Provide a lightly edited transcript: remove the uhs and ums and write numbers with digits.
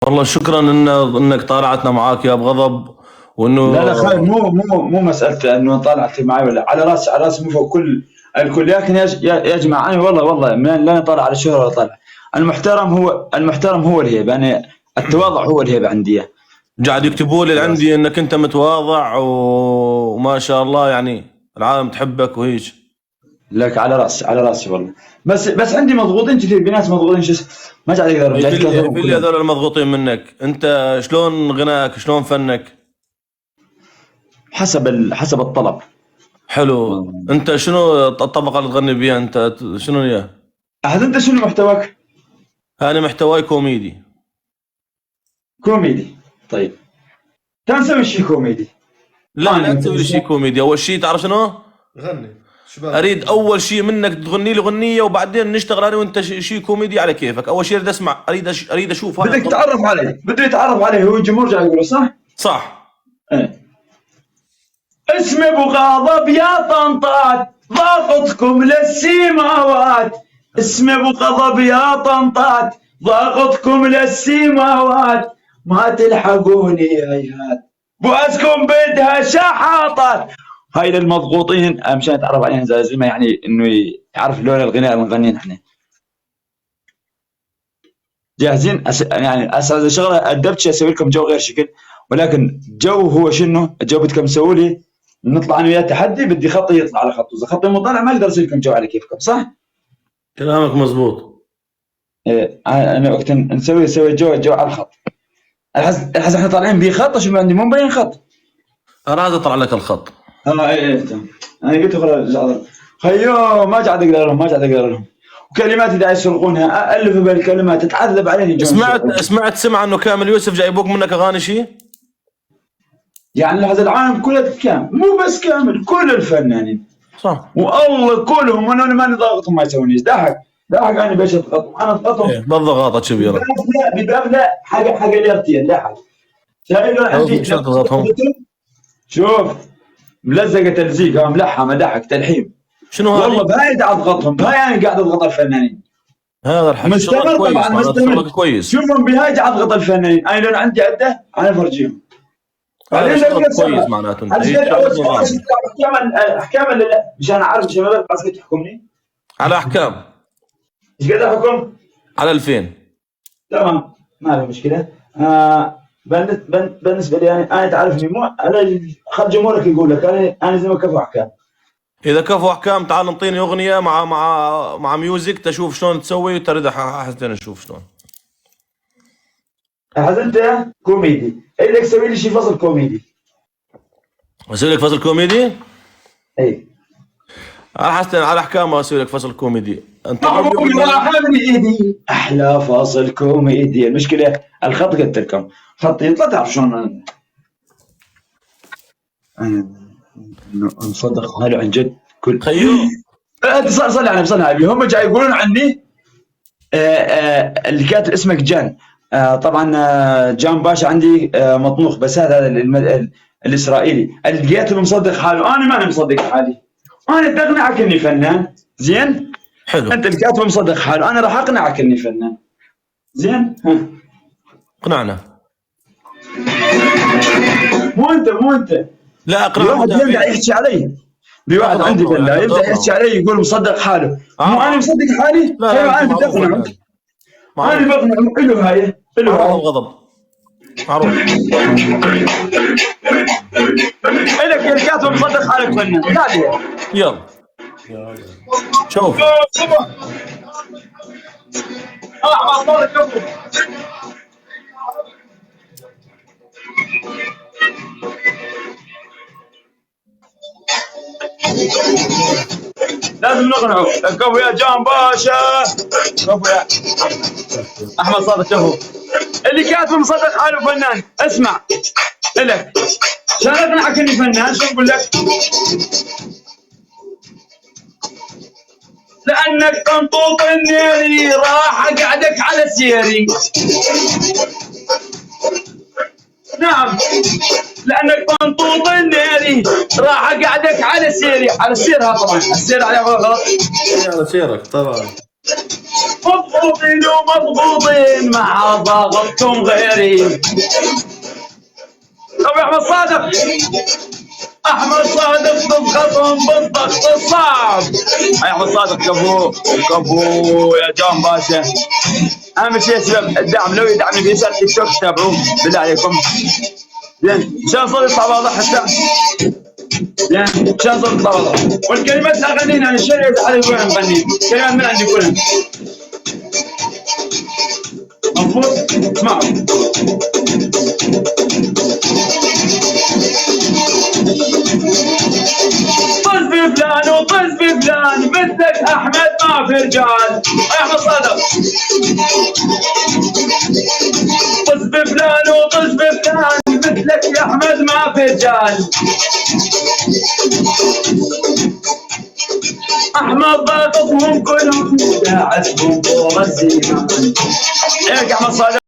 والله شكرا انك طالعتنا معاك يا ابو غضب. لا لا وانه خالد، مو مساله انه طالعت معي ولا على راسي، على راسي مو فوق الكل، لكن يا جماعه انا والله لا أنا طالع على الشهره ولا طالع. المحترم هو الهيبه، يعني التواضع هو الهيبه عندي. قاعد يكتبوا لي خلاص. عندي انك انت متواضع وما شاء الله، يعني العالم تحبك وهيك. لك على راسي والله. بس عندي مضغوطين كثير، بناس مضغوطين ما قاعد اقدر في قاعد اللي يتكاثرون في اللي كلهم. هذول المضغوطين منك انت، شلون غناك شلون فنك؟ حسب الطلب. حلو. انت شنو الطبقه اللي تغني بيها انت؟ شنو هي؟ أحد انت شنو محتواك؟ انا محتواي كوميدي. كوميدي. طيب تعال نسوي شيء كوميدي. لا تسوي لي شيء كوميدي. اول شيء تعرف شنو؟ غني شباب. اريد اول شيء منك تغني لي اغنيه، وبعدين نشتغل انا وانت شيء كوميدي على كيفك. اول شيء اريد اسمع، اريد اشوف هاي بدك تتعرف علي، بده يتعرف علي، هو الجمهور جاي يقول صح؟ صح. ايه. اسمي ابو غاضب يا طنطات، ضاغطكم للسماوات. اسمي ابو غضب يا طنطات، ضاغطكم للسماوات. ما تلحقوني هيهات، بؤسكم بدها شحاطات. هاي للمضغوطين مشان يتعرف علينا زي ما يعني انه يعرف لون الغناء اللي نغنيه نحن. جاهزين؟ يعني اساس الشغله الدبشه اسوي لكم جو غير شكل، ولكن جو هو شنو؟ الجو بدكم تسووا لي نطلع انا وياه تحدي، بدي خطي يطلع على خطه، اذا خطي مو طالع ما اقدر اسوي لكم جو على كيفكم، صح؟ كلامك مزبوط. إيه انا وقت نسوي جو على الخط. الحين احنا طالعين بخط، شو عندي مو مبين خط. انا عايز اطلع لك الخط. ايه تمام. انا قلت خلاص خيو ما قاعد اقدر لهم. وكلمات اذا يسرقونها الف بالكلمات تتعذب عليني. سمعت سمع انه كامل يوسف جاي يبوك منك اغاني شيء؟ يعني هذا العالم كله كامل، مو بس كامل، كل الفنانين صح. والله كلهم، انا ماني ضاغطهم ما يسوونيش. ضحك انا باش اضغطهم، انا اضغطهم ايه بالضغط كبيره. بباب لا حاجه الارتيال ضحك. شايف عندي شلون تضغطهم؟ شوف ملزقه تلزيق ملحمه ضحك تلحيم. شنو هذا؟ والله بهاي قاعد اضغطهم، بهاي انا قاعد اضغط الفنانين. هذا الحكي مستمر طبعا مستمر. كويس. شوفهم بهاي قاعد اضغط الفنانين، انا لو عندي عده انا افرجيهم. هذا شغل كويس معناته. احكام لا مشان اعرف مشان ما بس تحكمني على احكام. ايش قد احكم؟ على 2000. تمام ما في مشكله. بالنسبه لي انا تعرفني، مو انا خل جمهورك يقول لك انا زي ما كفو احكام. اذا كفو احكام تعال نعطيني اغنيه مع ميوزك تشوف شلون تسوي وترد حسن نشوف شلون. انت كوميدي، بدك تسوي لي شيء فصل كوميدي. اسوي لك فصل كوميدي؟ اي على حسن على احكام اسوي لك فصل كوميدي. انت راح من ايدي احلى فاصل كوميدي. المشكله الخط قلت لكم خط يطلع، تعرف شلون انا مصدق هلا عن جد كل خيو. صل يعني بصنع هم جاي يقولون عني اللي كاتب اسمك جان. طبعا جان باشا عندي مطنوخ، بس هذا الاسرائيلي اللي لقيته مصدق حاله، انا ماني مصدق حالي. انا تقنعك اني فنان زين. حلو. انت اللي كاتب مصدق حاله، انا راح اقنعك اني فنان زين. اقنعنا. مو انت لا اقنع. واحد يبدا يحكي علي، بواحد عندي بالله يبدا يحكي علي يقول مصدق حاله. مو انا مصدق حالي. ايوه انا بقنعه، انا بقنعه. له هاي الغضب معروف. الك يا كاتب مصدق حالك فنان. تعال يلا شوف. احمد صوتك لازم نقنعه. كفو يا جان باشا، كفو يا احمد صادق، كفو. اللي كاتب مصدق حاله فنان. اسمع الك عشان اقنعك اني فنان شو اقول لك؟ لانك طنطوط النيري راح اقعدك على سيري. نعم لانك طنطوط النيري راح اقعدك على سيري. على سيرها طبعا، السير عليها غلط. على سيرك طبعا. مضغوطين ومضغوطين مع ضغطكم غيري. طب يا احمد صادق، احمد صادق تضغطهم بالضغط الصعب. يا احمد صادق كفو كفو يا جون باشا. اهم شيء يا شباب الدعم، لو يدعمني بيسار تيك توك تابعوه بالله عليكم. زين عشان صوت يطلع واضح حتى. زين عشان صوت يطلع واضح. والكلمات لا غنينا عن الشرع يتحدى يقول نغني كلمات من عندي كلها. مضبوط؟ اسمعوا. طز بفلان وطز بفلان مثلك احمد ما في رجال. احمد صادق. طز بفلان وطز بفلان مثلك يا احمد ما في رجال. احمد ضاغطهم كلهم داعسهم طول الزمان. ايه يا احمد صادق.